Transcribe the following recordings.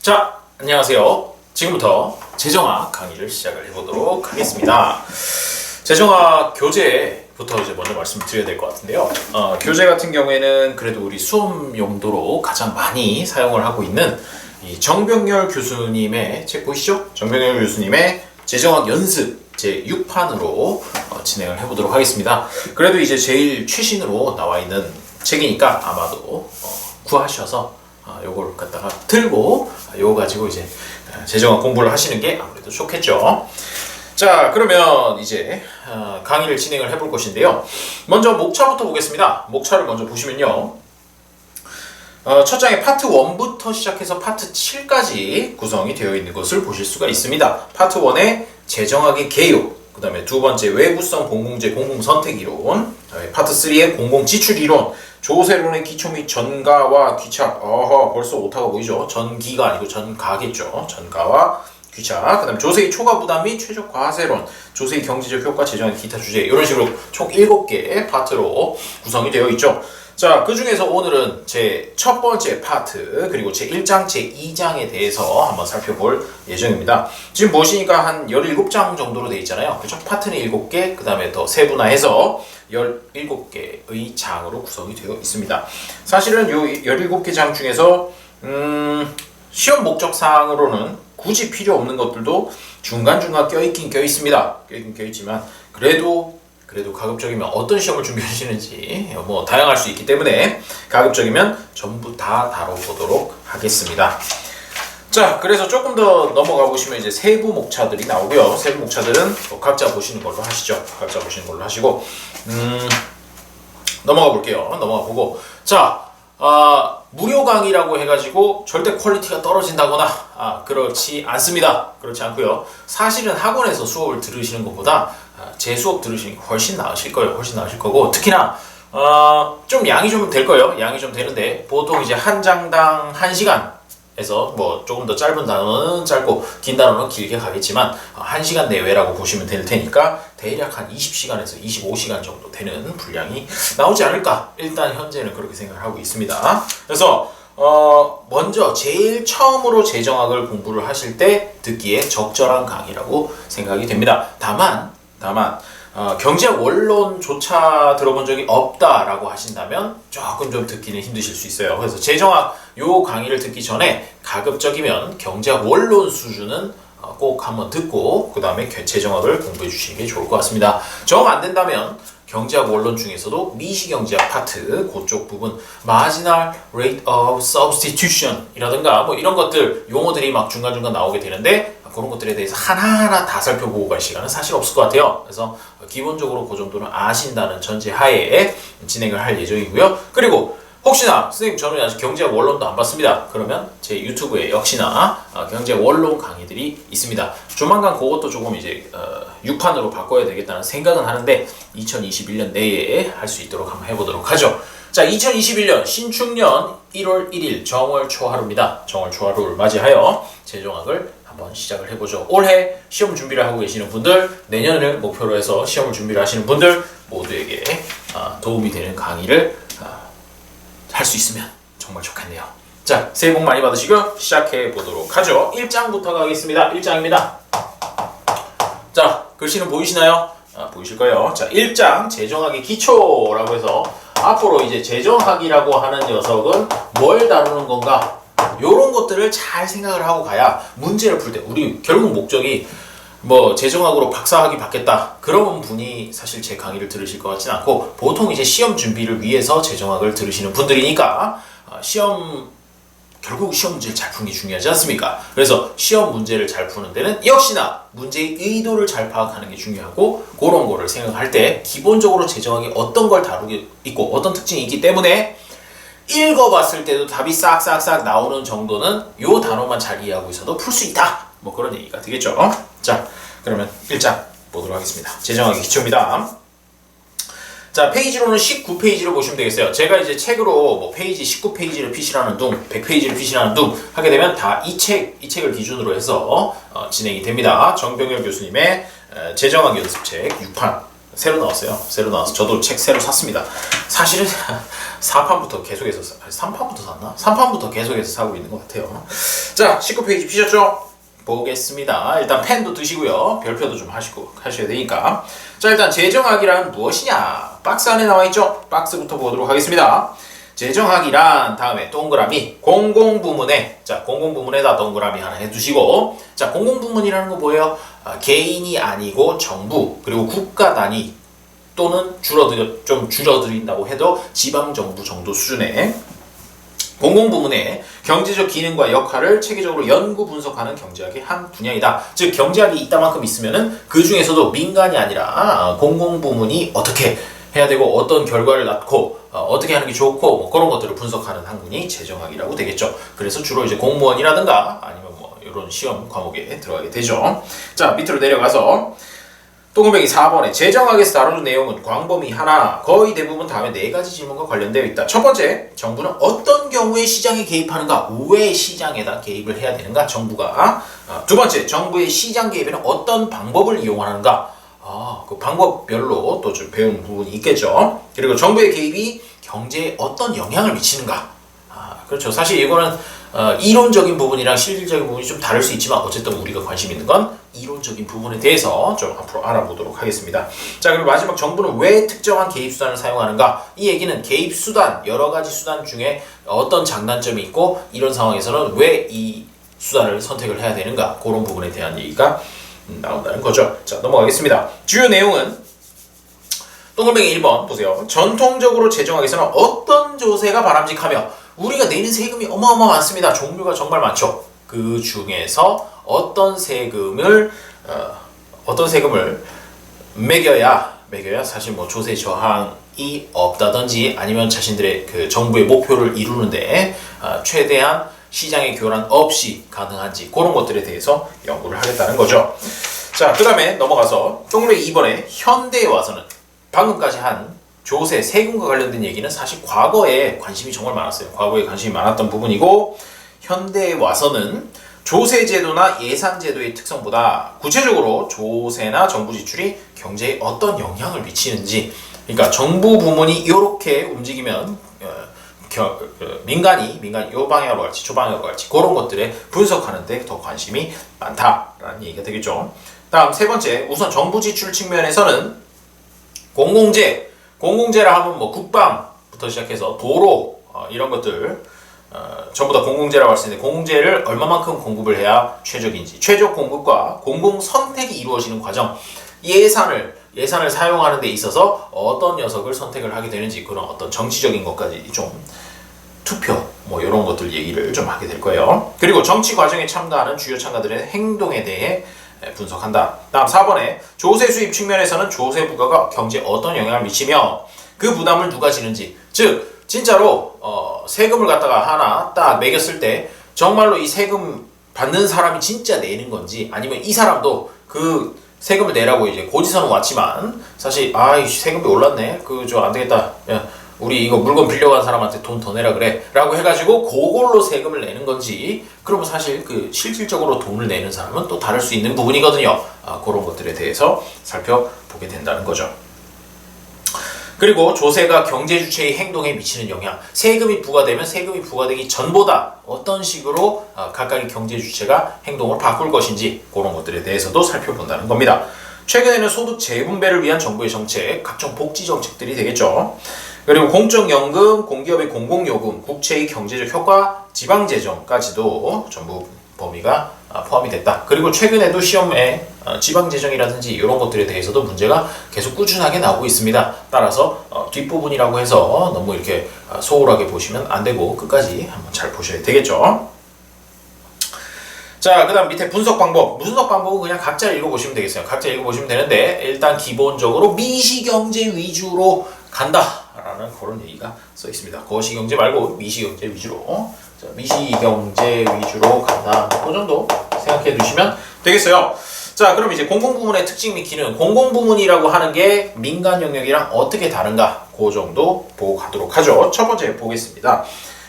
자, 안녕하세요. 지금부터 재정학 강의를 시작을 해보도록 하겠습니다. 재정학 교재부터 이제 먼저 말씀드려야 될 것 같은데요. 교재 같은 경우에는 그래도 우리 수업 용도로 가장 많이 사용을 하고 있는 이 정병열 교수님의 책 보이시죠? 정병열 교수님의 재정학 연습 제 6판으로 진행을 해보도록 하겠습니다. 그래도 이제 제일 최신으로 나와 있는 책이니까 아마도 구하셔서 요걸 갖다가 들고 요거 가지고 이제 재정학 공부를 하시는 게 아무래도 좋겠죠. 자, 그러면 이제 강의를 진행을 해볼 것인데요. 먼저 목차부터 보겠습니다. 목차를 먼저 보시면요. 첫 장에 파트 1부터 시작해서 파트 7까지 구성이 되어 있는 것을 보실 수가 있습니다. 파트 1에 재정학의 개요, 그 다음에 두 번째 외부성 공공재 공공선택이론, 파트 3의 공공지출이론, 조세론의 기초 및 전가와 귀착. 벌써 오타가 보이죠? 전기가 아니고 전가겠죠. 전가와 귀착. 그 다음에 조세의 초과 부담 및 최적 과세론, 조세의 경제적 효과, 재정의 기타 주제, 이런 식으로 총 7개의 파트로 구성이 되어 있죠. 자, 그 중에서 오늘은 제 첫 번째 파트, 그리고 제 1장, 제 2장에 대해서 한번 살펴볼 예정입니다. 지금 보시니까 한 17장 정도로 되어 있잖아요. 그렇죠? 파트는 7개, 그 다음에 더 세분화해서 17개의 장으로 구성이 되어 있습니다. 사실은 요 17개 장 중에서 시험 목적사항으로는 굳이 필요 없는 것들도 중간중간 껴있긴 껴있습니다. 껴있긴 껴있지만 그래도 가급적이면 어떤 시험을 준비하시는지 뭐 다양할 수 있기 때문에 가급적이면 전부 다 다뤄보도록 하겠습니다. 자, 그래서 조금 더 넘어가 보시면 이제 세부 목차들이 나오고요. 세부 목차들은 각자 보시는 걸로 하시죠. 각자 보시는 걸로 하시고 넘어가 볼게요. 넘어가 보고, 자, 무료 강의라고 해가지고 절대 퀄리티가 떨어진다거나 그렇지 않습니다. 그렇지 않고요. 사실은 학원에서 수업을 들으시는 것보다 제 수업 들으시는 게 훨씬 나으실 거예요. 훨씬 나으실 거고, 특히나 좀 양이 좀 될 거예요. 양이 좀 되는데 보통 이제 한 장당 1시간에서 뭐 조금 더 짧은 단어는 짧고 긴 단어는 길게 가겠지만 1시간 내외라고 보시면 될 테니까 대략 한 20시간에서 25시간 정도 되는 분량이 나오지 않을까, 일단 현재는 그렇게 생각을 하고 있습니다. 그래서 먼저 제일 처음으로 재정학을 공부를 하실 때 듣기에 적절한 강의라고 생각이 됩니다. 다만 경제학 원론조차 들어본 적이 없다라고 하신다면 조금 좀 듣기는 힘드실 수 있어요. 그래서 재정학 요 강의를 듣기 전에 가급적이면 경제학 원론 수준은 꼭 한번 듣고 그 다음에 재정학을 공부해 주시는 게 좋을 것 같습니다. 정 안 된다면 경제학 원론 중에서도 미시경제학 파트 그쪽 부분 marginal rate of substitution 이라든가 뭐 이런 것들 용어들이 막 중간중간 나오게 되는데 그런 것들에 대해서 하나하나 다 살펴보고 갈 시간은 사실 없을 것 같아요. 그래서 기본적으로 그 정도는 아신다는 전제 하에 진행을 할 예정이고요. 그리고 혹시나 선생님 저는 아직 경제학 원론도 안 봤습니다. 그러면 제 유튜브에 역시나 경제학 원론 강의들이 있습니다. 조만간 그것도 조금 이제 6판으로 바꿔야 되겠다는 생각은 하는데 2021년 내에 할 수 있도록 한번 해보도록 하죠. 자, 2021년 신축년 1월 1일 정월 초하루입니다. 정월 초하루를 맞이하여 재정학을 한번 시작을 해보죠. 올해 시험 준비를 하고 계시는 분들, 내년을 목표로 해서 시험을 준비를 하시는 분들 모두에게 도움이 되는 강의를 할 수 있으면 정말 좋겠네요. 자, 새해 복 많이 받으시고 시작해 보도록 하죠. 1장부터 가겠습니다. 1장입니다. 자, 글씨는 보이시나요? 보이실 거예요. 자, 1장 재정학의 기초라고 해서 앞으로 이제 재정학이라고 하는 녀석은 뭘 다루는 건가? 요런 것들을 잘 생각을 하고 가야 문제를 풀 때 우리 결국 목적이 뭐 재정학으로 박사학위 받겠다 그런 분이 사실 제 강의를 들으실 것 같지는 않고 보통 이제 시험 준비를 위해서 재정학을 들으시는 분들이니까 결국 시험 문제를 잘 푸는 게 중요하지 않습니까? 그래서 시험 문제를 잘 푸는 데는 역시나 문제의 의도를 잘 파악하는 게 중요하고 그런 거를 생각할 때 기본적으로 재정학이 어떤 걸 다루고 있고 어떤 특징이 있기 때문에 읽어봤을 때도 답이 싹싹싹 나오는 정도는 요 단어만 잘 이해하고 있어도 풀 수 있다. 뭐 그런 얘기가 되겠죠. 자, 그러면 1장 보도록 하겠습니다. 재정학의 기초입니다. 자, 페이지로는 19페이지를 보시면 되겠어요. 제가 이제 책으로 뭐 페이지 19페이지를 피시라는 둥, 100페이지를 피시라는 둥 하게 되면 다 이 책을 기준으로 해서 진행이 됩니다. 정병열 교수님의 재정학 연습책 6판 새로 나왔어요. 새로 나와서 저도 책 새로 샀습니다. 사실은 4판부터 계속해서 3판부터 샀나? 3판부터 계속해서 사고 있는 것 같아요. 자, 19페이지 피셨죠? 보겠습니다. 일단 펜도 드시고요. 별표도 좀 하셔야 되니까. 자, 일단 재정학이란 무엇이냐? 박스 안에 나와 있죠? 박스부터 보도록 하겠습니다. 재정학이란 다음에 동그라미 공공부문에, 자, 공공부문에다 동그라미 하나 해두시고, 자, 공공부문이라는 거 뭐예요? 개인이 아니고 정부 그리고 국가 단위 또는 좀 줄어들인다고 해도 지방정부 정도 수준의 공공부문의 경제적 기능과 역할을 체계적으로 연구 분석하는 경제학의 한 분야이다. 즉 경제학이 이따만큼 있으면은 그 중에서도 민간이 아니라 공공부문이 어떻게 해야 되고 어떤 결과를 낳고 어떻게 하는 게 좋고 뭐 그런 것들을 분석하는 학문이 재정학이라고 되겠죠. 그래서 주로 이제 공무원이라든가 아니면 뭐 이런 시험 과목에 들어가게 되죠. 자, 밑으로 내려가서 동그라미 4번에 재정학에서 다루는 내용은 광범위 하나, 거의 대부분 다음에 4가지 질문과 관련되어 있다. 첫 번째, 정부는 어떤 경우에 시장에 개입하는가? 왜 시장에다 개입을 해야 되는가? 정부가. 두 번째, 정부의 시장 개입에는 어떤 방법을 이용하는가? 그 방법별로 또 좀 배운 부분이 있겠죠. 그리고 정부의 개입이 경제에 어떤 영향을 미치는가? 그렇죠. 사실 이거는 이론적인 부분이랑 실질적인 부분이 좀 다를 수 있지만 어쨌든 우리가 관심 있는 건 이론적인 부분에 대해서 좀 앞으로 알아보도록 하겠습니다. 자, 그리고 마지막 정부는 왜 특정한 개입 수단을 사용하는가? 이 얘기는 개입 수단, 여러 가지 수단 중에 어떤 장단점이 있고 이런 상황에서는 왜 이 수단을 선택을 해야 되는가? 그런 부분에 대한 얘기가 나온다는 거죠. 자, 넘어가겠습니다. 주요 내용은 동글뱅이 1번 보세요. 전통적으로 재정학에서는 어떤 조세가 바람직하며 우리가 내는 세금이 어마어마 많습니다. 종류가 정말 많죠. 그 중에서 어떤 세금을 매겨야 사실 뭐 조세 저항이 없다든지 아니면 자신들의 그 정부의 목표를 이루는데 최대한 시장의 교란 없이 가능한지 그런 것들에 대해서 연구를 하겠다는 거죠. 자, 그 다음에 넘어가서 동그라미 2번에 현대에 와서는 방금까지 한 조세, 세금과 관련된 얘기는 사실 과거에 관심이 정말 많았어요. 과거에 관심이 많았던 부분이고 현대에 와서는 조세제도나 예산제도의 특성보다 구체적으로 조세나 정부 지출이 경제에 어떤 영향을 미치는지, 그러니까 정부 부문이 이렇게 움직이면 민간이 요 방향으로 갈지 저 방향으로 갈지 그런 것들에 분석하는 데 더 관심이 많다라는 얘기가 되겠죠. 다음 세 번째, 우선 정부 지출 측면에서는 공공재라 하면 뭐 국방부터 시작해서 도로 이런 것들 전부 다 공공재라고 할 수 있는데 공공재를 얼마만큼 공급을 해야 최적인지, 최적 공급과 공공 선택이 이루어지는 과정, 예산을 사용하는 데 있어서 어떤 녀석을 선택을 하게 되는지 그런 어떤 정치적인 것까지 좀 투표 뭐 이런 것들 얘기를 좀 하게 될 거예요. 그리고 정치 과정에 참가하는 주요 참가들의 행동에 대해 분석한다. 다음 4번에 조세 수입 측면에서는 조세 부과가 경제에 어떤 영향을 미치며 그 부담을 누가 지는지, 즉 진짜로 세금을 갖다가 하나 딱 매겼을 때 정말로 이 세금 받는 사람이 진짜 내는 건지 아니면 이 사람도 그 세금을 내라고 이제 고지서는 왔지만 사실 세금이 올랐네 저 안 되겠다 야, 우리 이거 물건 빌려간 사람한테 돈 더 내라 그래 라고 해가지고 그걸로 세금을 내는 건지, 그러면 사실 그 실질적으로 돈을 내는 사람은 또 다를 수 있는 부분이거든요. 그런 것들에 대해서 살펴보게 된다는 거죠. 그리고 조세가 경제 주체의 행동에 미치는 영향, 세금이 부과되면 세금이 부과되기 전보다 어떤 식으로 각각의 경제 주체가 행동을 바꿀 것인지 그런 것들에 대해서도 살펴본다는 겁니다. 최근에는 소득 재분배를 위한 정부의 정책, 각종 복지 정책들이 되겠죠. 그리고 공적연금, 공기업의 공공요금, 국채의 경제적 효과, 지방재정까지도 전부 범위가 포함이 됐다. 그리고 최근에도 시험에 지방재정이라든지 이런 것들에 대해서도 문제가 계속 꾸준하게 나오고 있습니다. 따라서 뒷부분이라고 해서 너무 이렇게 소홀하게 보시면 안 되고 끝까지 한번 잘 보셔야 되겠죠. 자, 그 다음 밑에 분석 방법은 그냥 각자 읽어보시면 되겠어요. 각자 읽어보시면 되는데 일단 기본적으로 미시경제 위주로 간다라는 그런 얘기가 써 있습니다. 거시경제 말고 미시경제 위주로. 자, 미시경제 위주로 간다. 그 정도 생각해 두시면 되겠어요. 자, 그럼 이제 공공부문의 특징 및 기능. 공공부문이라고 하는 게 민간 영역이랑 어떻게 다른가? 그 정도 보고 가도록 하죠. 첫 번째 보겠습니다.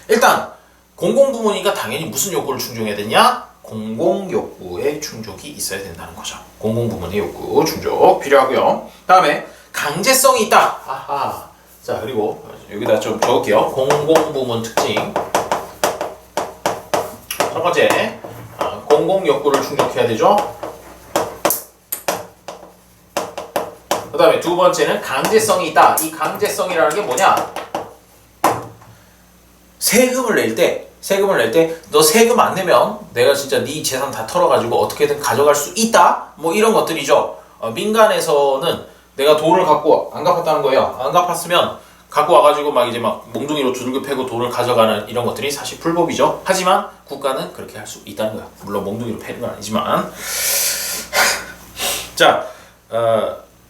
일단 공공부문이니까 당연히 무슨 요구를 충족해야 되냐? 공공욕구의 충족이 있어야 된다는 거죠. 공공부문의 욕구 충족 필요하고요. 다음에 강제성이 있다. 자, 그리고 여기다 좀 적을게요. 공공부문 특징. 첫 번째, 공공욕구를 충족해야 되죠. 그 다음에 두 번째는 강제성이 있다. 이 강제성이라는 게 뭐냐? 세금을 낼 때 너 세금 안 내면 내가 진짜 네 재산 다 털어가지고 어떻게든 가져갈 수 있다. 뭐 이런 것들이죠. 민간에서는 내가 돈을 갖고 안 갚았다는 거예요. 안 갚았으면 갖고 와가지고 막 이제 막 몽둥이로 두들겨 패고 돈을 가져가는 이런 것들이 사실 불법이죠. 하지만 국가는 그렇게 할 수 있다는 거야. 물론 몽둥이로 패는 건 아니지만. 자,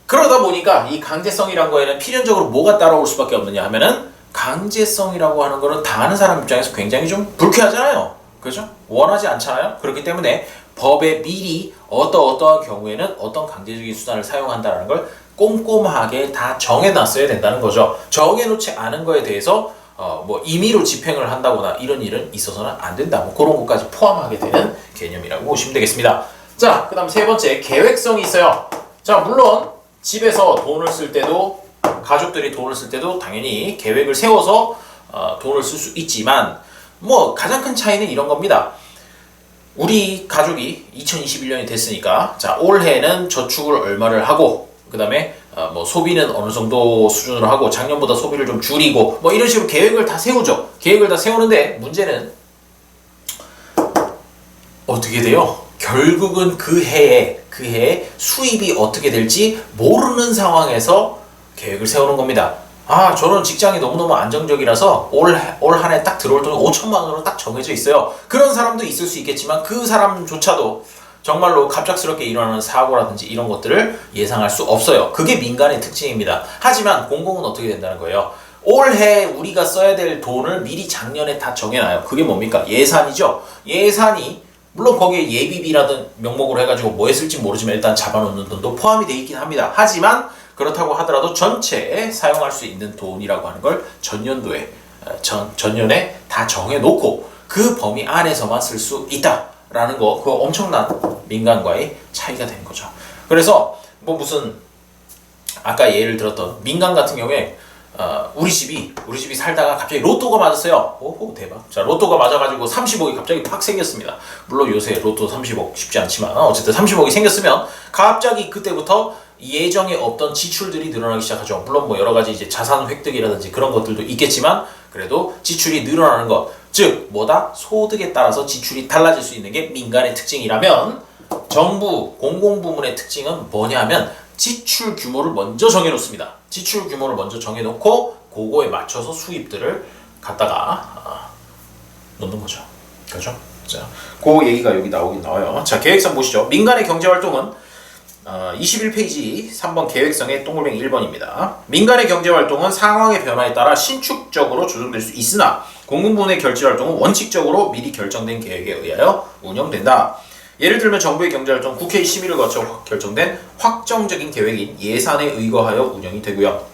그러다 보니까 이 강제성이란 거에는 필연적으로 뭐가 따라올 수밖에 없느냐 하면은 강제성이라고 하는 거는 당하는 사람 입장에서 굉장히 좀 불쾌하잖아요. 그죠? 원하지 않잖아요. 그렇기 때문에 법에 미리 어떠한 경우에는 어떤 강제적인 수단을 사용한다는 걸 꼼꼼하게 다 정해놨어야 된다는 거죠. 정해놓지 않은 거에 대해서 뭐 임의로 집행을 한다거나 이런 일은 있어서는 안 된다. 뭐 그런 것까지 포함하게 되는 개념이라고 보시면 되겠습니다. 자, 그 다음 세 번째, 계획성이 있어요. 자, 물론 집에서 돈을 쓸 때도 가족들이 돈을 쓸 때도 당연히 계획을 세워서 돈을 쓸 수 있지만 뭐 가장 큰 차이는 이런 겁니다. 우리 가족이 2021년이 됐으니까 자, 올해는 저축을 얼마를 하고 그 다음에 뭐 소비는 어느 정도 수준으로 하고 작년보다 소비를 좀 줄이고 뭐 이런 식으로 계획을 다 세우죠. 계획을 다 세우는데 문제는 어떻게 돼요? 결국은 그 해에 수입이 어떻게 될지 모르는 상황에서 계획을 세우는 겁니다. 저는 직장이 너무너무 안정적이라서 올 한 해 딱 들어올 돈 5천만 원으로 딱 정해져 있어요. 그런 사람도 있을 수 있겠지만 그 사람조차도 정말로 갑작스럽게 일어나는 사고라든지 이런 것들을 예상할 수 없어요. 그게 민간의 특징입니다. 하지만 공공은 어떻게 된다는 거예요? 올해 우리가 써야 될 돈을 미리 작년에 다 정해놔요. 그게 뭡니까? 예산이죠. 예산이 물론 거기에 예비비라든 명목으로 해가지고 뭐 했을지 모르지만 일단 잡아놓는 돈도 포함이 되어 있긴 합니다. 하지만 그렇다고 하더라도 전체에 사용할 수 있는 돈이라고 하는 걸 전년도에 전년에 다 정해놓고 그 범위 안에서만 쓸 수 있다라는 거, 그거 엄청난 민간과의 차이가 되는 거죠. 그래서 뭐 무슨 아까 예를 들었던 민간 같은 경우에 우리 집이 살다가 갑자기 로또가 맞았어요. 오호, 대박. 자, 로또가 맞아가지고 30억이 갑자기 팍 생겼습니다. 물론 요새 로또 30억 쉽지 않지만 어쨌든 30억이 생겼으면 갑자기 그때부터 예정에 없던 지출들이 늘어나기 시작하죠. 물론 뭐 여러 가지 이제 자산 획득이라든지 그런 것들도 있겠지만 그래도 지출이 늘어나는 것, 즉 뭐다? 소득에 따라서 지출이 달라질 수 있는 게 민간의 특징이라면 정부 공공부문의 특징은 뭐냐면 지출 규모를 먼저 정해놓습니다. 지출 규모를 먼저 정해놓고 그거에 맞춰서 수입들을 갖다가 놓는 거죠. 그렇죠? 자, 그 얘기가 여기 나오긴 나와요. 자, 계획성 보시죠. 민간의 경제활동은 21페이지 3번 계획성의 동글뱅이 1번입니다. 민간의 경제활동은 상황의 변화에 따라 신축적으로 조정될 수 있으나 공공부문의 결제활동은 원칙적으로 미리 결정된 계획에 의하여 운영된다. 예를 들면 정부의 경제활동 국회의 심의를 거쳐 결정된 확정적인 계획인 예산에 의거하여 운영이 되고요.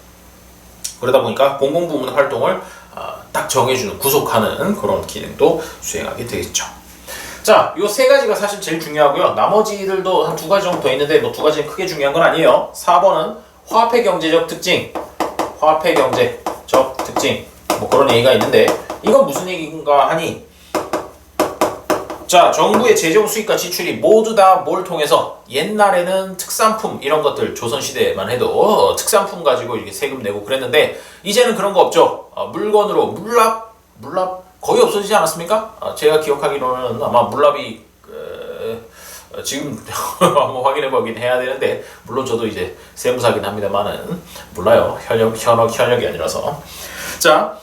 그러다 보니까 공공부문 활동을 딱 정해주는 구속하는 그런 기능도 수행하게 되겠죠. 자, 요 세 가지가 사실 제일 중요하고요. 나머지들도 한 두 가지 정도 더 있는데 뭐 두 가지는 크게 중요한 건 아니에요. 4번은 화폐 경제적 특징, 화폐 경제적 특징 뭐 그런 얘기가 있는데 이건 무슨 얘기인가 하니 자, 정부의 재정 수입과 지출이 모두 다 뭘 통해서 옛날에는 특산품 이런 것들 조선시대만 해도 특산품 가지고 이렇게 세금 내고 그랬는데 이제는 그런 거 없죠. 물건으로 물납 거의 없어지지 않았습니까? 제가 기억하기로는 아마 물납이 지금 한번 확인해 보긴 해야 되는데 물론 저도 이제 세무사긴 합니다만은 몰라요. 현역이 아니라서. 자,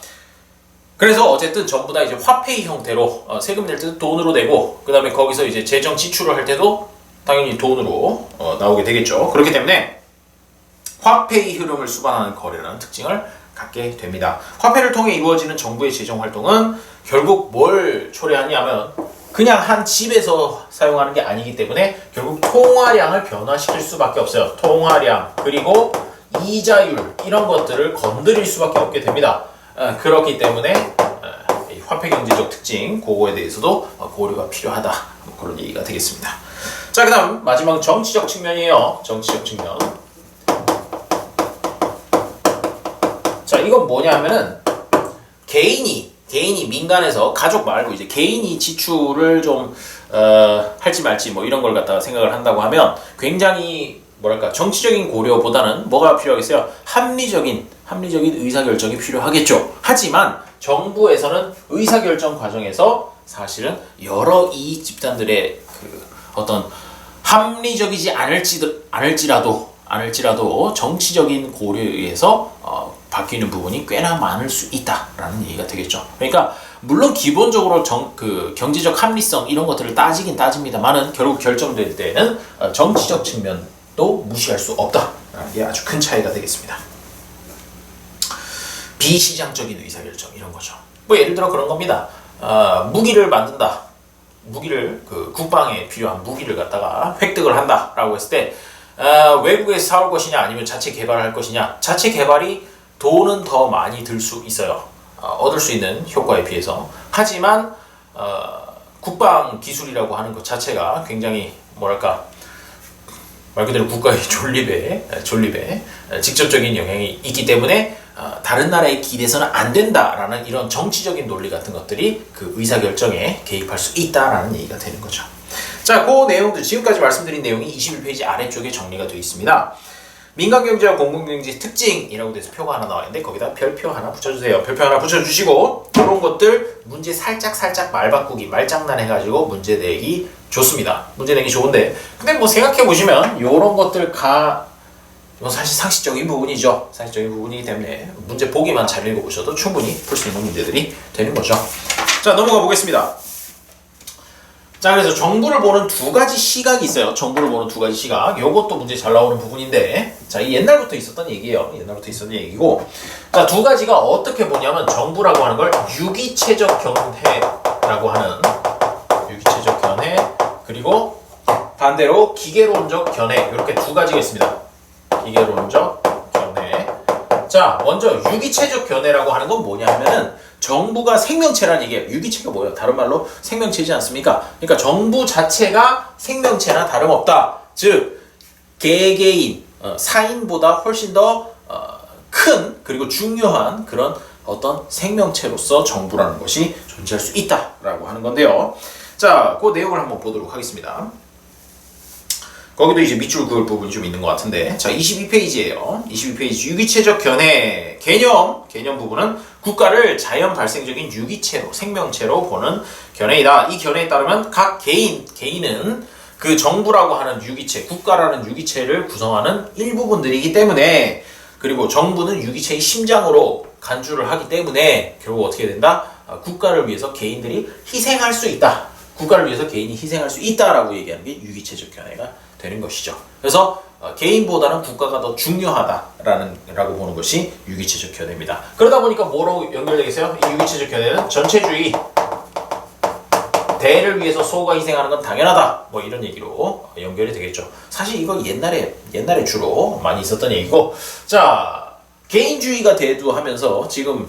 그래서 어쨌든 전부 다 이제 화폐 형태로 세금 낼 때도 돈으로 내고 그 다음에 거기서 이제 재정 지출을 할 때도 당연히 돈으로 나오게 되겠죠. 그렇기 때문에 화폐의 흐름을 수반하는 거래라는 특징을 갖게 됩니다. 화폐를 통해 이루어지는 정부의 재정 활동은 결국 뭘 초래하냐면 그냥 한 집에서 사용하는 게 아니기 때문에 결국 통화량을 변화시킬 수밖에 없어요. 통화량 그리고 이자율 이런 것들을 건드릴 수밖에 없게 됩니다. 그렇기 때문에 화폐 경제적 특징 그거에 대해서도 고려가 필요하다 그런 얘기가 되겠습니다. 자, 그다음 마지막 정치적 측면이에요. 정치적 측면. 자, 이건 뭐냐면은 개인이 민간에서 가족 말고 이제 개인이 지출을 좀 할지 말지 뭐 이런 걸 갖다가 생각을 한다고 하면 굉장히 뭐랄까 정치적인 고려보다는 뭐가 필요하겠어요? 합리적인 의사결정이 필요하겠죠. 하지만 정부에서는 의사결정 과정에서 사실은 여러 이익 집단들의 그 어떤 합리적이지 않을지라도 정치적인 고려에 의해서 바뀌는 부분이 꽤나 많을 수 있다라는 얘기가 되겠죠. 그러니까 물론 기본적으로 경제적 합리성 이런 것들을 따지긴 따집니다만은 결국 결정될 때는 정치적 측면도 무시할 수 없다라는 게 아주 큰 차이가 되겠습니다. 비시장적인 의사결정 이런 거죠. 뭐 예를 들어 그런 겁니다. 무기를 만든다. 국방에 필요한 무기를 갖다가 획득을 한다라고 했을 때 외국에서 사올 것이냐 아니면 자체 개발을 할 것이냐. 자체 개발이 돈은 더 많이 들 수 있어요. 얻을 수 있는 효과에 비해서. 하지만 국방 기술이라고 하는 것 자체가 굉장히 뭐랄까 말 그대로 국가의 존립에 직접적인 영향이 있기 때문에 다른 나라에 기대서는 안 된다라는 이런 정치적인 논리 같은 것들이 그 의사결정에 개입할 수 있다라는 얘기가 되는 거죠. 자, 그 내용들 지금까지 말씀드린 내용이 21페이지 아래쪽에 정리가 되어 있습니다. 민간경제와 공공경제 특징이라고 돼서 표가 하나 나와 있는데 거기다 별표 하나 붙여주세요. 별표 하나 붙여주시고 이런 것들 문제 살짝 말 바꾸기 말장난 해가지고 문제 내기 좋습니다. 문제 내기 좋은데 근데 뭐 생각해보시면 이런 것들 이건 사실 상식적인 부분이죠. 상식적인 부분이기 때문에 문제 보기만 잘 읽어보셔도 충분히 풀 수 있는 문제들이 되는 거죠. 자, 넘어가 보겠습니다. 자, 그래서 정부를 보는 두 가지 시각이 있어요. 정부를 보는 두 가지 시각. 요것도 문제 잘 나오는 부분인데, 자, 이 옛날부터 있었던 얘기예요. 옛날부터 있었던 얘기고, 자, 두 가지가 어떻게 보냐면 정부라고 하는 걸 유기체적 견해라고 하는 유기체적 견해, 그리고 반대로 기계론적 견해 이렇게 두 가지가 있습니다. 기계론적 견해. 자, 먼저 유기체적 견해라고 하는 건 뭐냐면은 정부가 생명체라는 얘기예요. 유기체가 뭐예요? 다른 말로 생명체지 않습니까? 그러니까 정부 자체가 생명체나 다름없다. 즉 개개인, 사인보다 훨씬 더 큰 그리고 중요한 그런 어떤 생명체로서 정부라는 것이 존재할 수 있다라고 하는 건데요. 자, 그 내용을 한번 보도록 하겠습니다. 거기도 이제 밑줄 그을 부분이 좀 있는 것 같은데, 자, 22페이지예요. 22페이지 유기체적 견해 개념 부분은 국가를 자연 발생적인 유기체로 생명체로 보는 견해이다. 이 견해에 따르면 각 개인은 그 정부라고 하는 유기체, 국가라는 유기체를 구성하는 일부분들이기 때문에, 그리고 정부는 유기체의 심장으로 간주를 하기 때문에 결국 어떻게 된다? 국가를 위해서 개인들이 희생할 수 있다. 국가를 위해서 개인이 희생할 수 있다라고 얘기하는 게 유기체적 견해가 되는 것이죠. 그래서 개인보다는 국가가 더 중요하다라고 보는 것이 유기체적 견해입니다. 그러다 보니까 뭐로 연결되겠어요? 이 유기체적 견해는 전체주의, 대를 위해서 소가 희생하는 건 당연하다. 뭐 이런 얘기로 연결이 되겠죠. 사실 이거 옛날에 주로 많이 있었던 얘기고, 자, 개인주의가 대두하면서 지금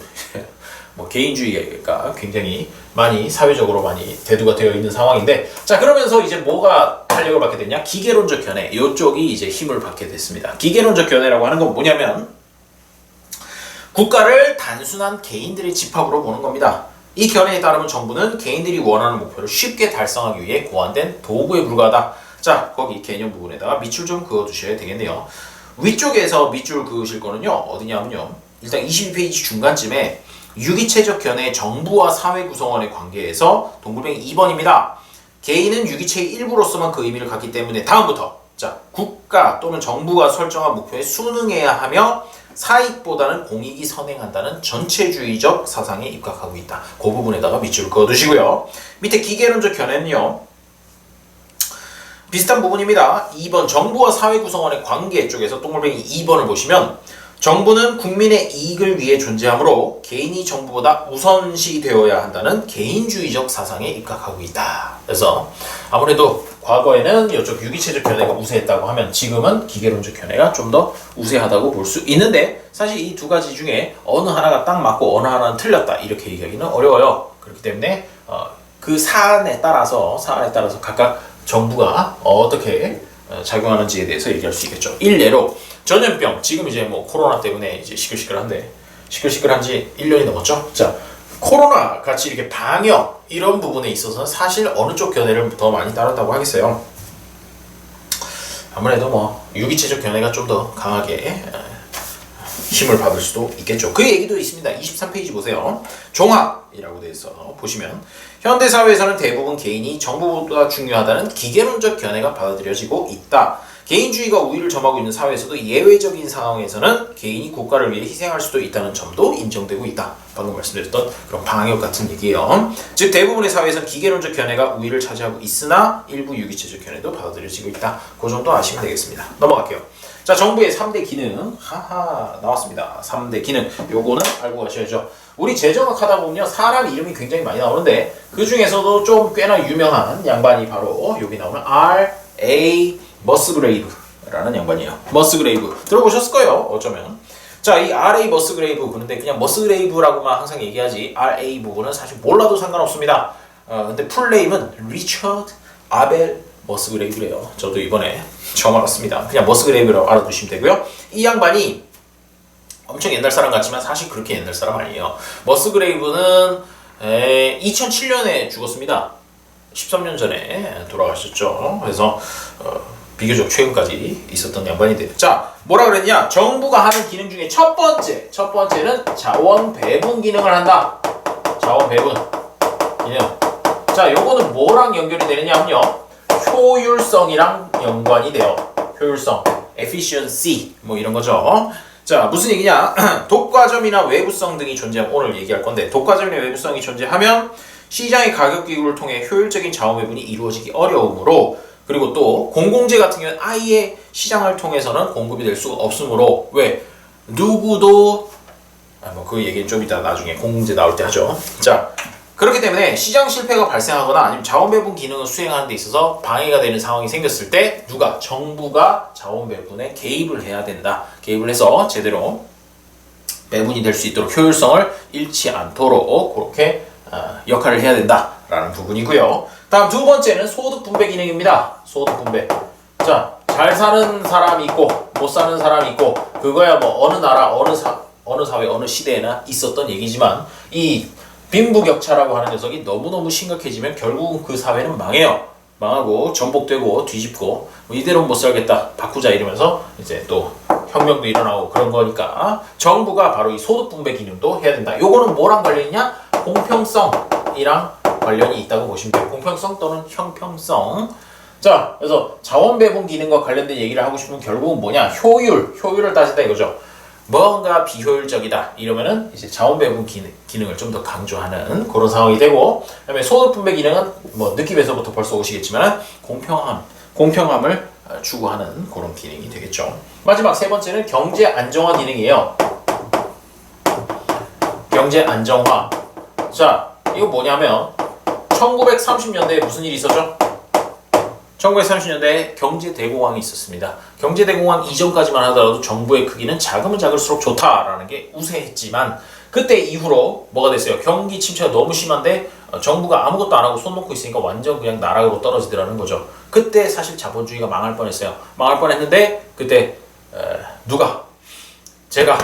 뭐 개인주의가 굉장히 많이 사회적으로 많이 대두가 되어 있는 상황인데, 자, 그러면서 이제 뭐가 탄력을 받게 됐냐? 기계론적 견해, 이쪽이 이제 힘을 받게 됐습니다. 기계론적 견해라고 하는 건 뭐냐면 국가를 단순한 개인들의 집합으로 보는 겁니다. 이 견해에 따르면 정부는 개인들이 원하는 목표를 쉽게 달성하기 위해 고안된 도구에 불과하다. 자, 거기 개념 부분에다가 밑줄 좀 그어두셔야 되겠네요. 위쪽에서 밑줄 그으실 거는요, 어디냐면요, 일단 22페이지 중간쯤에 유기체적 견해 정부와 사회 구성원의 관계에서 동글뱅이 2번입니다. 개인은 유기체의 일부로서만 그 의미를 갖기 때문에 다음부터, 자, 국가 또는 정부가 설정한 목표에 순응해야 하며 사익보다는 공익이 선행한다는 전체주의적 사상에 입각하고 있다. 그 부분에다가 밑줄 그어두시고요. 밑에 기계론적 견해는요, 비슷한 부분입니다. 2번 정부와 사회 구성원의 관계 쪽에서 동글뱅이 2번을 보시면 정부는 국민의 이익을 위해 존재하므로 개인이 정부보다 우선시되어야 한다는 개인주의적 사상에 입각하고 있다. 그래서 아무래도 과거에는 이쪽 유기체적 견해가 우세했다고 하면 지금은 기계론적 견해가 좀 더 우세하다고 볼 수 있는데, 사실 이 두 가지 중에 어느 하나가 딱 맞고 어느 하나는 틀렸다 이렇게 얘기하기는 어려워요. 그렇기 때문에 그 사안에 따라서 각각 정부가 어떻게 작용하는지에 대해서 얘기할 수 있겠죠. 일례로 전염병, 지금 이제 뭐 코로나 때문에 이제 시끌시끌한데, 시끌시끌한 지 1년이 넘었죠. 자, 코로나 같이 이렇게 방역 이런 부분에 있어서는 사실 어느 쪽 견해를 더 많이 따랐다고 하겠어요. 아무래도 뭐 유기체적 견해가 좀 더 강하게 힘을 받을 수도 있겠죠. 그 얘기도 있습니다. 23페이지 보세요. 종합이라고 되어 있어 보시면 현대사회에서는 대부분 개인이 정부보다 중요하다는 기계론적 견해가 받아들여지고 있다. 개인주의가 우위를 점하고 있는 사회에서도 예외적인 상황에서는 개인이 국가를 위해 희생할 수도 있다는 점도 인정되고 있다. 방금 말씀드렸던 그런 방역 같은 얘기예요. 즉 대부분의 사회에서는 기계론적 견해가 우위를 차지하고 있으나 일부 유기체적 견해도 받아들여지고 있다. 그 정도 아시면 되겠습니다. 넘어갈게요. 자, 정부의 3대 기능 나왔습니다. 3대 기능 요거는 알고 가셔야죠. 우리 재정학 하다 보면요 사람 이름이 굉장히 많이 나오는데 그 중에서도 좀 꽤나 유명한 양반이 바로 여기 나오는 R.A. 머스그레이브라는 양반이에요. 머스그레이브 들어보셨을 거예요. 어쩌면. 자, 이 R.A. 머스그레이브 그런데 그냥 머스그레이브라고만 항상 얘기하지 R.A. 부분은 사실 몰라도 상관없습니다. 근데 풀네임은 리처드 아벨 머스그레이브래요. 저도 이번에 처음 알았습니다. 그냥 머스그레이브라고 알아두시면 되고요. 이 양반이 엄청 옛날 사람 같지만 사실 그렇게 옛날 사람 아니에요. 머스그레이브는 2007년에 죽었습니다. 13년 전에 돌아가셨죠. 그래서 비교적 최근까지 있었던 양반이 돼요. 자, 뭐라 그랬냐? 정부가 하는 기능 중에 첫 번째는 자원 배분 기능을 한다. 자원 배분 기능. 자, 요거는 뭐랑 연결이 되느냐면요. 효율성이랑 연관이 돼요. 효율성, efficiency 뭐 이런 거죠. 자, 무슨 얘기냐? 독과점이나 외부성 등이 존재하면 오늘 얘기할 건데 독과점이나 외부성이 존재하면 시장의 가격 기구를 통해 효율적인 자원 배분이 이루어지기 어려우므로 그리고 또 공공재 같은 경우는 아예 시장을 통해서는 공급이 될 수가 없으므로 왜? 누구도 뭐 그 얘기는 좀 이따 나중에 공공재 나올 때 하죠. 자, 그렇기 때문에 시장 실패가 발생하거나 아니면 자원 배분 기능을 수행하는 데 있어서 방해가 되는 상황이 생겼을 때 누가? 정부가 자원 배분에 개입을 해야 된다. 개입을 해서 제대로 배분이 될 수 있도록 효율성을 잃지 않도록 그렇게 역할을 해야 된다라는 부분이고요. 다음 두 번째는 소득 분배 기능입니다. 소득 분배. 자, 잘 사는 사람이 있고 못 사는 사람이 있고 그거야 뭐 어느 나라 어느 사회 어느 시대에나 있었던 얘기지만 이 빈부격차라고 하는 녀석이 너무너무 심각해지면 결국은 그 사회는 망해요. 망하고 전복되고 뒤집고 뭐 이대로는 못 살겠다 바꾸자 이러면서 이제 또 혁명도 일어나고 그런 거니까 정부가 바로 이 소득 분배 기능도 해야 된다. 요거는 뭐랑 관련이냐? 공평성이랑 관련이 있다고 보시면 돼요. 공평성 또는 형평성. 자, 그래서 자원 배분 기능과 관련된 얘기를 하고 싶으면 결국은 뭐냐? 효율을 따진다 이거죠. 뭔가 비효율적이다 이러면은 이제 자원 배분 기능을 좀 더 강조하는 그런 상황이 되고, 그다음에 소득 분배 기능은 뭐 느낌에서부터 벌써 오시겠지만 공평함을 추구하는 그런 기능이 되겠죠. 마지막 세 번째는 경제 안정화 기능이에요. 경제 안정화. 자, 이거 뭐냐면 1930년대에 무슨 일이 있었죠? 1930년대에 경제대공황이 있었습니다. 경제대공황 이전까지만 하더라도 정부의 크기는 작으면 작을수록 좋다라는 게 우세했지만 그때 이후로 뭐가 됐어요? 경기 침체가 너무 심한데 정부가 아무것도 안 하고 손 놓고 있으니까 완전 그냥 나락으로 떨어지더라는 거죠. 그때 사실 자본주의가 망할 뻔했어요. 망할 뻔했는데 그때 누가? 제가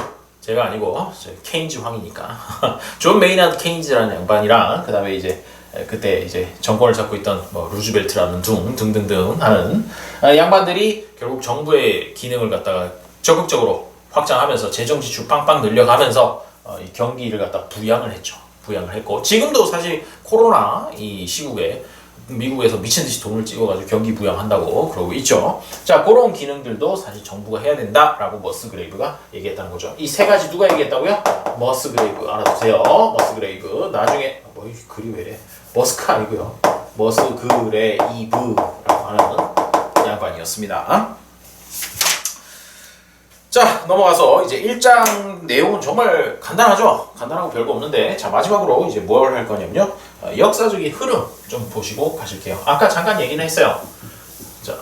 아니고 케인즈 황이니까 존 메이나드 케인즈라는 양반이랑 그 다음에 이제 그때 이제 정권을 잡고 있던 뭐 루즈벨트라는 등등등 하는 양반들이 결국 정부의 기능을 갖다가 적극적으로 확장하면서 재정 지출 빵빵 늘려가면서 이 경기를 갖다 부양을 했죠. 부양을 했고 지금도 사실 코로나 이 시국에 미국에서 미친 듯이 돈을 찍어가지고 경기 부양한다고 그러고 있죠. 자, 그런 기능들도 사실 정부가 해야 된다라고 머스그레이브가 얘기했다는 거죠. 이 세 가지 누가 얘기했다고요? 머스그레이브 알아두세요. 머스그레이브. 나중에 뭐 글이 왜 이래? 머스크 아니고요. 머스그레이브라고 하는 양반이었습니다. 자, 넘어가서 이제 1장 내용은 정말 간단하죠? 간단하고 별거 없는데, 자, 마지막으로 이제 뭘 할 거냐면요. 역사적인 흐름 좀 보시고 가실게요. 아까 잠깐 얘기는 했어요. 자,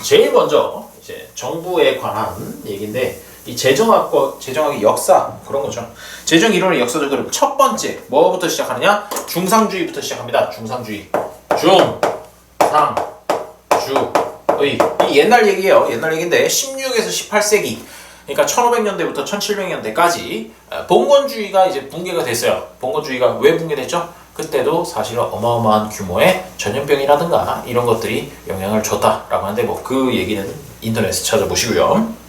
제일 먼저 이제 정부에 관한 얘기인데, 이 재정학의 역사, 그런 거죠. 재정 이론의 역사적 흐름. 첫 번째, 뭐부터 시작하느냐? 중상주의부터 시작합니다. 중상주의. 이 옛날 얘기예요. 옛날 얘기인데 16에서 18세기 그러니까 1500년대부터 1700년대까지 봉건주의가 이제 붕괴가 됐어요. 봉건주의가 왜 붕괴됐죠? 그때도 사실은 어마어마한 규모의 전염병이라든가 이런 것들이 영향을 줬다라고 하는데 뭐 그 얘기는 인터넷에 찾아보시고요.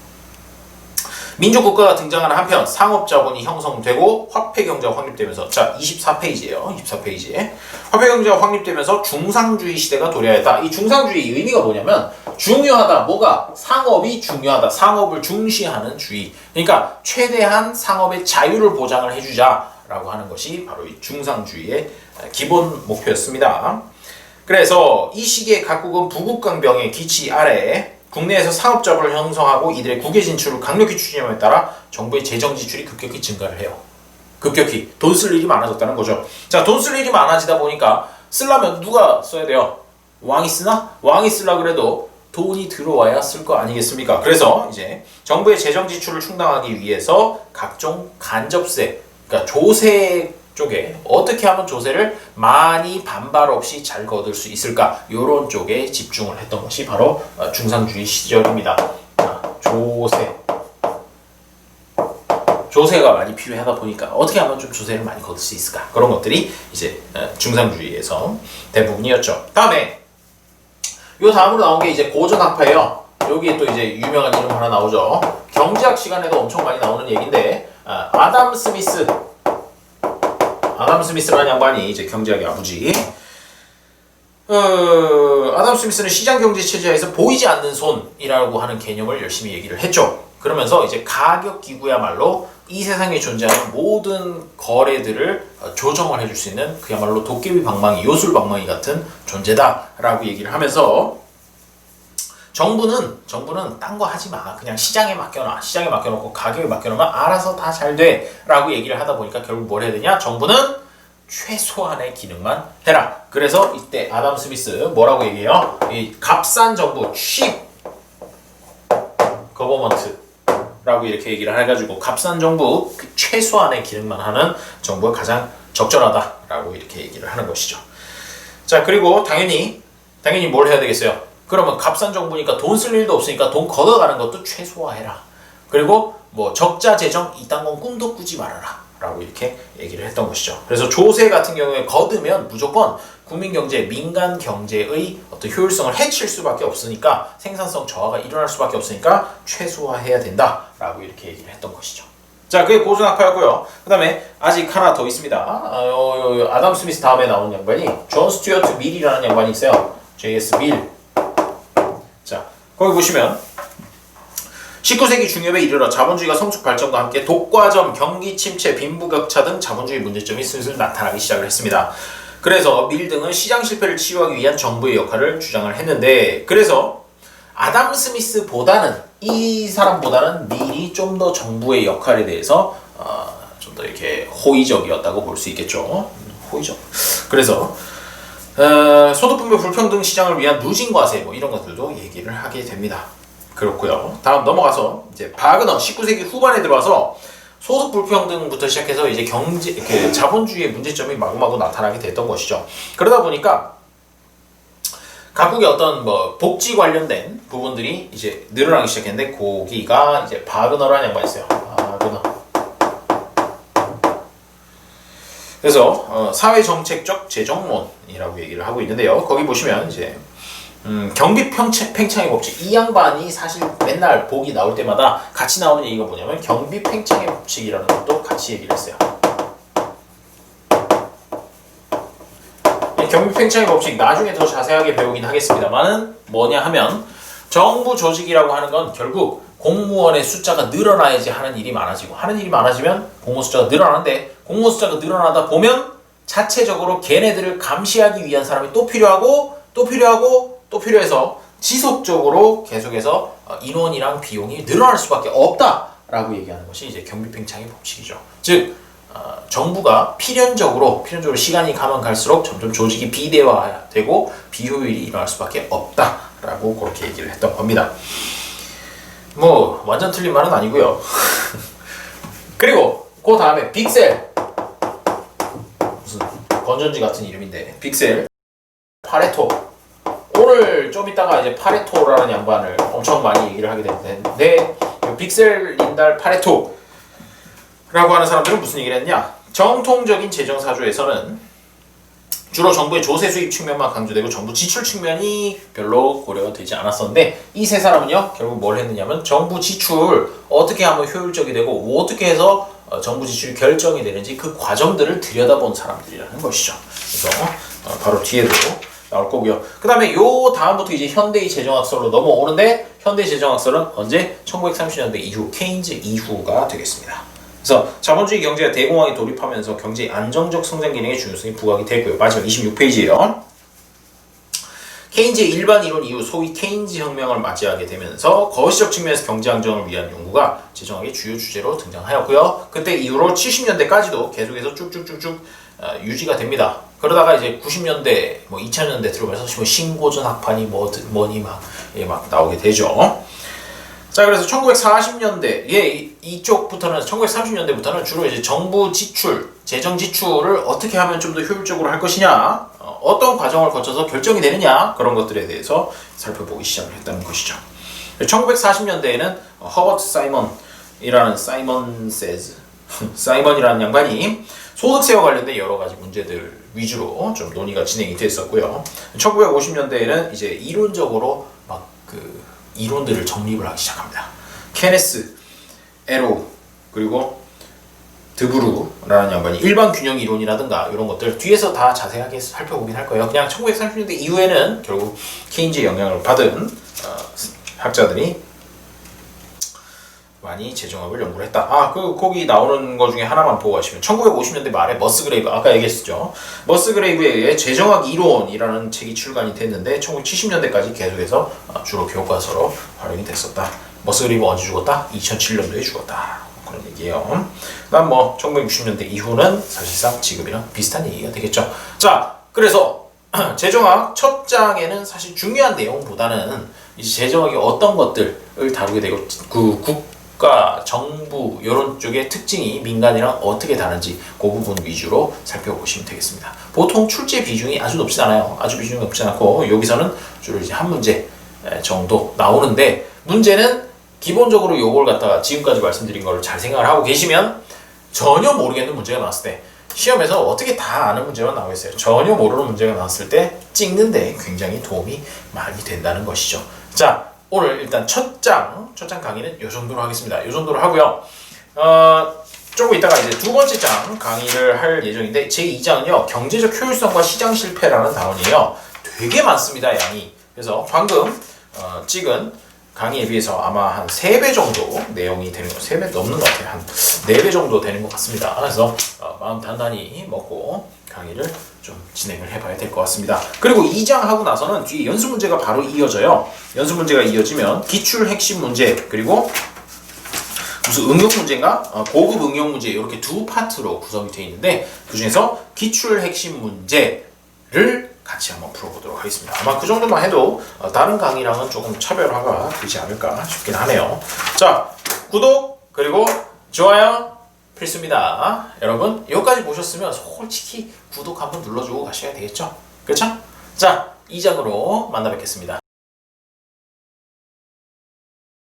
민주국가가 등장하는 한편 상업자본이 형성되고 화폐경제가 확립되면서 자 24페이지예요. 24페이지에 화폐경제가 확립되면서 중상주의 시대가 도래하였다. 이 중상주의 의미가 뭐냐면 중요하다. 뭐가? 상업이 중요하다. 상업을 중시하는 주의. 그러니까 최대한 상업의 자유를 보장을 해주자라고 하는 것이 바로 이 중상주의의 기본 목표였습니다. 그래서 이 시기에 각국은 부국강병의 기치 아래에 국내에서 상업자본을 형성하고 이들의 국외 진출을 강력히 추진함에 따라 정부의 재정 지출이 급격히 증가를 해요. 급격히 돈 쓸 일이 많아졌다는 거죠. 자, 돈 쓸 일이 많아지다 보니까 쓰려면 누가 써야 돼요? 왕이 쓰나? 왕이 쓰려 그래도 돈이 들어와야 쓸 거 아니겠습니까? 그래서 이제 정부의 재정 지출을 충당하기 위해서 각종 간접세, 그러니까 조세 쪽에 어떻게 하면 조세를 많이 반발 없이 잘 거둘 수 있을까? 이런 쪽에 집중을 했던 것이 바로 중상주의 시절입니다. 조세가 많이 필요하다 보니까 어떻게 하면 좀 조세를 많이 거둘 수 있을까? 그런 것들이 이제 중상주의에서 대부분이었죠. 다음에 요 다음으로 나온 게 이제 고전학파예요. 여기에 또 이제 유명한 이름 하나 나오죠. 경제학 시간에도 엄청 많이 나오는 얘기인데 아담 스미스라는 양반이 이제 경제학의 아버지. 아담 스미스는 시장 경제 체제에서 보이지 않는 손이라고 하는 개념을 열심히 얘기를 했죠. 그러면서 이제 가격 기구야말로 이 세상에 존재하는 모든 거래들을 조정을 해줄 수 있는 그야말로 도깨비 방망이, 요술 방망이 같은 존재다라고 얘기를 하면서 정부는 딴 거 하지 마. 그냥 시장에 맡겨놔. 시장에 맡겨놓고 가격에 맡겨놓으면 알아서 다 잘 돼. 라고 얘기를 하다 보니까 결국 뭘 해야 되냐? 정부는 최소한의 기능만 해라. 그래서 이때 아담 스미스 뭐라고 얘기해요? 이 값싼 정부, cheap government 라고 이렇게 얘기를 해가지고 값싼 정부, 최소한의 기능만 하는 정부가 가장 적절하다라고 이렇게 얘기를 하는 것이죠. 자, 그리고 당연히 뭘 해야 되겠어요? 그러면 값싼 정부니까 돈 쓸 일도 없으니까 돈 걷어가는 것도 최소화해라. 그리고 뭐 적자 재정 이딴 건 꿈도 꾸지 말아라 라고 이렇게 얘기를 했던 것이죠. 그래서 조세 같은 경우에 거두면 무조건 국민 경제, 민간 경제의 어떤 효율성을 해칠 수밖에 없으니까 생산성 저하가 일어날 수밖에 없으니까 최소화해야 된다라고 이렇게 얘기를 했던 것이죠. 자, 그게 고전학파였고요. 그 다음에 아직 하나 더 있습니다. 아담 스미스 다음에 나오는 양반이 존 스튜어트 밀이라는 양반이 있어요. J.S. 밀. 자, 거기 보시면 19세기 중엽에 이르러 자본주의가 성숙 발전과 함께 독과점, 경기 침체, 빈부격차 등 자본주의 문제점이 슬슬 나타나기 시작을 했습니다. 그래서 밀 등은 시장 실패를 치유하기 위한 정부의 역할을 주장을 했는데, 그래서 아담 스미스보다는 이 사람보다는 밀이 좀 더 정부의 역할에 대해서 좀 더 이렇게 호의적이었다고 볼 수 있겠죠. 호의적. 그래서 소득분배 불평등 시장을 위한 누진과세 뭐 이런 것들도 얘기를 하게 됩니다. 그렇고요. 다음 넘어가서 이제 바그너 19세기 후반에 들어와서 소득 불평등부터 시작해서 이제 자본주의의 문제점이 마구마구 나타나게 됐던 것이죠. 그러다 보니까 각국의 어떤 뭐 복지 관련된 부분들이 이제 늘어나기 시작했는데 거기가 이제 바그너라는 양반이 있어요. 바그너. 그래서 사회정책적 재정론이라고 얘기를 하고 있는데요. 거기 보시면 이제 경비 팽창의 법칙, 이 양반이 사실 맨날 보기 나올 때마다 같이 나오는 얘기가 뭐냐면 경비 팽창의 법칙이라는 것도 같이 얘기를 했어요. 이 경비 팽창의 법칙 나중에 더 자세하게 배우긴 하겠습니다만은 뭐냐 하면 정부 조직이라고 하는 건 결국 공무원의 숫자가 늘어나야지 하는 일이 많아지고 하는 일이 많아지면 공무원 숫자가 늘어나는데 공무원 숫자가 늘어나다 보면 자체적으로 걔네들을 감시하기 위한 사람이 또 필요하고 또 필요해서 지속적으로 계속해서 인원이랑 비용이 늘어날 수밖에 없다라고 얘기하는 것이 이제 경비팽창의 법칙이죠. 즉 정부가 필연적으로 시간이 가면 갈수록 점점 조직이 비대화되고 비효율이 일어날 수밖에 없다라고 그렇게 얘기를 했던 겁니다. 뭐 완전 틀린 말은 아니고요. 그리고 그 다음에 빅셀, 무슨 건전지 같은 이름인데 빅셀, 파레토. 오늘 좀 이따가 이제 파레토라는 양반을 엄청 많이 얘기를 하게 되는데 빅셀, 린달, 파레토라고 하는 사람들은 무슨 얘기를 했냐? 정통적인 재정사조에서는 주로 정부의 조세 수입 측면만 강조되고 정부 지출 측면이 별로 고려되지 않았었는데 이 세 사람은요 결국 뭘 했느냐면 정부 지출 어떻게 하면 효율적이 되고 어떻게 해서 정부 지출이 결정이 되는지 그 과정들을 들여다본 사람들이라는 것이죠. 그래서 바로 뒤에도 나올 거고요. 그 다음에 요 다음부터 이제 현대의 재정학설로 넘어오는데 현대의 재정학설은 언제? 1930년대 이후 케인즈 이후가 되겠습니다. 그래서 자본주의 경제가 대공황에 돌입하면서 경제의 안정적 성장 기능의 중요성이 부각이 되고요. 마지막 26페이지예요. 케인즈의 일반 이론 이후 소위 케인즈 혁명을 맞이하게 되면서 거시적 측면에서 경제 안정을 위한 연구가 재정학의 주요 주제로 등장하였고요. 그때 이후로 70년대까지도 계속해서 쭉쭉쭉쭉 유지가 됩니다. 그러다가 이제 90년대, 2000년대 들어가서 신고전 학판이 뭐니 막 나오게 되죠. 자, 그래서 1940년대, 이쪽부터는 1930년대부터는 주로 이제 정부 지출, 재정 지출을 어떻게 하면 좀 더 효율적으로 할 것이냐, 어떤 과정을 거쳐서 결정이 되느냐, 그런 것들에 대해서 살펴보기 시작을 했다는 것이죠. 1940년대에는 허버트 사이먼이라는 사이먼이라는 양반이 소득세와 관련된 여러 가지 문제들 위주로 좀 논의가 진행이 됐었고요. 1950년대에는 이제 이론적으로 막 이론들을 정립을 하기 시작합니다. 케네스, 에로우, 그리고 드브루라는 양반이 일반 균형 이론이라든가 이런 것들 뒤에서 다 자세하게 살펴보긴 할 거예요. 그냥 1930년대 이후에는 결국 케인즈의 영향을 받은 학자들이 많이 재정학을 연구를 했다. 거기 나오는 것 중에 하나만 보고 가시면 1950년대 말에 머스그레이브, 아까 얘기했었죠. 머스그레이브에 의해 재정학 이론이라는 책이 출간이 됐는데 1970년대까지 계속해서 주로 교과서로 활용이 됐었다. 머스그레이브 언제 죽었다? 2007년도에 죽었다. 그런 얘기예요. 그다음 1960년대 이후는 사실상 지금이랑 비슷한 얘기가 되겠죠. 자, 그래서 재정학 첫 장에는 사실 중요한 내용보다는 이제 재정학이 어떤 것들을 다루게 되고 국가, 정부 이런 쪽의 특징이 민간이랑 어떻게 다른지 그 부분 위주로 살펴보시면 되겠습니다. 보통 출제 비중이 아주 높지 않아요. 아주 비중이 높지 않고 여기서는 주로 이제 한 문제 정도 나오는데 문제는 기본적으로 요걸 갖다가 지금까지 말씀드린 걸 잘 생각을 하고 계시면 전혀 모르겠는 문제가 나왔을 때 시험에서 어떻게 다 아는 문제만 나오겠어요. 전혀 모르는 문제가 나왔을 때 찍는데 굉장히 도움이 많이 된다는 것이죠. 자, 오늘 일단 첫 장 강의는 이 정도로 하겠습니다. 이 정도로 하고요. 조금 이따가 이제 두 번째 장 강의를 할 예정인데 제2장은요. 경제적 효율성과 시장 실패라는 단원이에요. 되게 많습니다, 양이. 그래서 방금 찍은 강의에 비해서 아마 한 3배 정도 내용이 되는 거, 3배 넘는 것 같아요. 한 4배 정도 되는 것 같습니다. 그래서 마음 단단히 먹고 강의를 좀 진행을 해봐야 될 것 같습니다. 그리고 2장 하고 나서는 뒤에 연습 문제가 바로 이어져요. 연습 문제가 이어지면 기출 핵심 문제 그리고 무슨 응용 문제인가? 고급 응용 문제 이렇게 두 파트로 구성이 되어 있는데 그 중에서 기출 핵심 문제를 같이 한번 풀어보도록 하겠습니다. 아마 그 정도만 해도 다른 강의랑은 조금 차별화가 되지 않을까 싶긴 하네요. 자, 구독 그리고 좋아요 필수입니다. 여러분 여기까지 보셨으면 솔직히 구독 한번 눌러주고 가셔야 되겠죠? 그렇죠? 자, 2장으로 만나 뵙겠습니다.